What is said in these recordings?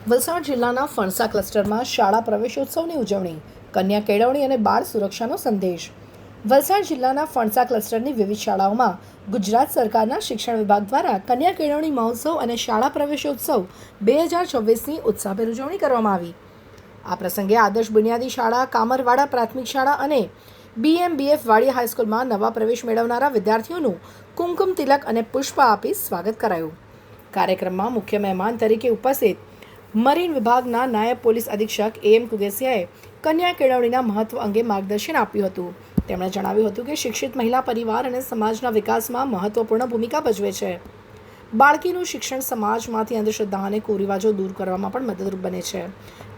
વલસાડ જિલ્લાના ફણસા ક્લસ્ટરમાં શાળા પ્રવેશોત્સવની ઉજવણી, કન્યા કેળવણી અને બાળ સુરક્ષાનો સંદેશ. વલસાડ જિલ્લાના ફણસા ક્લસ્ટરની વિવિધ શાળાઓમાં ગુજરાત સરકારના શિક્ષણ વિભાગ દ્વારા કન્યા કેળવણી મહોત્સવ અને શાળા પ્રવેશોત્સવ 2026ની ઉત્સાહભેર ઉજવણી કરવામાં આવી. આ પ્રસંગે આદર્શ બુનિયાદી શાળા, કામરવાડા પ્રાથમિક શાળા અને BMBF વાડિયા હાઈસ્કૂલમાં નવા પ્રવેશ મેળવનારા વિદ્યાર્થીઓનું કુમકુમ તિલક અને પુષ્પ આપી સ્વાગત કરાયું. કાર્યક્રમમાં મુખ્ય મહેમાન તરીકે ઉપસ્થિત મરીન વિભાગના નાયબ પોલીસ અધિક્ષક AM કુગેસિયાએ કન્યા કેળવણીના મહત્વ અંગે માર્ગદર્શન આપ્યું હતું. તેમણે જણાવ્યું હતું કે શિક્ષિત મહિલા પરિવાર અને સમાજના વિકાસમાં મહત્વપૂર્ણ ભૂમિકા ભજવે છે. બાળકીનું શિક્ષણ સમાજમાંથી અંધશ્રદ્ધા અને કુરિવાજો દૂર કરવામાં પણ મદદરૂપ બને છે.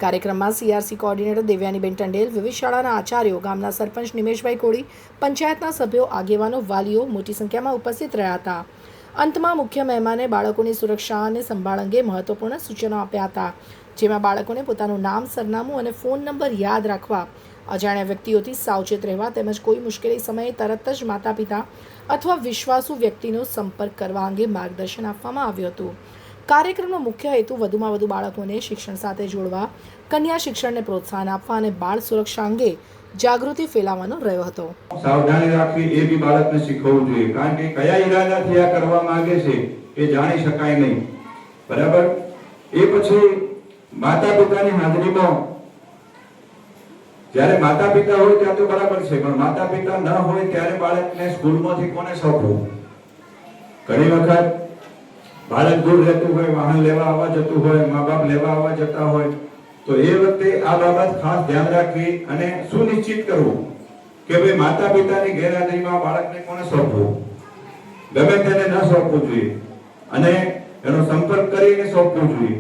કાર્યક્રમમાં CRC કોઓર્ડિનેટર દેવ્યાનીબેન ટંડેલ, વિવિધ શાળાના આચાર્યો, ગામના સરપંચ નિમેશભાઈ કોળી, પંચાયતના સભ્યો, આગેવાનો, વાલીઓ મોટી સંખ્યામાં ઉપસ્થિત રહ્યા હતા. અંતમાં મુખ્ય મહેમાને બાળકોની સુરક્ષા અને સંભાળ અંગે મહત્વપૂર્ણ સૂચનો આપ્યા હતા, જેમાં બાળકોને પોતાનું નામ, સરનામું અને ફોન નંબર યાદ રાખવા, અજાણ્યા વ્યક્તિઓથી સાવચેત રહેવા તેમજ કોઈ મુશ્કેલી સમયે તરત જ માતા પિતા અથવા વિશ્વાસુ વ્યક્તિનો સંપર્ક કરવા અંગે માર્ગદર્શન આપવામાં આવ્યું હતું. કાર્યક્રમનો મુખ્ય હેતુ વધુમાં વધુ બાળકોને શિક્ષણ સાથે જોડવા, કન્યા શિક્ષણને પ્રોત્સાહન આપવા અને બાળ સુરક્ષા અંગે જાગૃતિ ફેલાવવાનો રહ્યો હતો. સાવધાની રાખવી એ બી બાળકને શીખવવું જોઈએ, કારણ કે કયા ઈરાદાથી આ કરવા માંગે છે એ જાણી શકાય નહીં. બરાબર. એ પછી માતા પિતાની હાજરીમાં, જ્યારે માતા પિતા હોય ત્યાં તો બરાબર છે, પણ માતા પિતા ન હોય ત્યારે બાળકને સ્કૂલમાંથી કોને સોંપવું? ઘણી વખત બાળક દૂર રહેતું હોય, વાહન લેવા આવવા જતું હોય, મા બાપ લેવા આવવા જતા હોય, તો એ વખતે આ બાબત ખાસ ધ્યાન રાખવી અને સુનિશ્ચિત કરવું કે ભાઈ માતા પિતાની ગેરહાજરીમાં બાળકને કોને સોંપવું, ગમે તેને ન સોંપવું જોઈએ અને એનો સંપર્ક કરીને સોંપવું જોઈએ.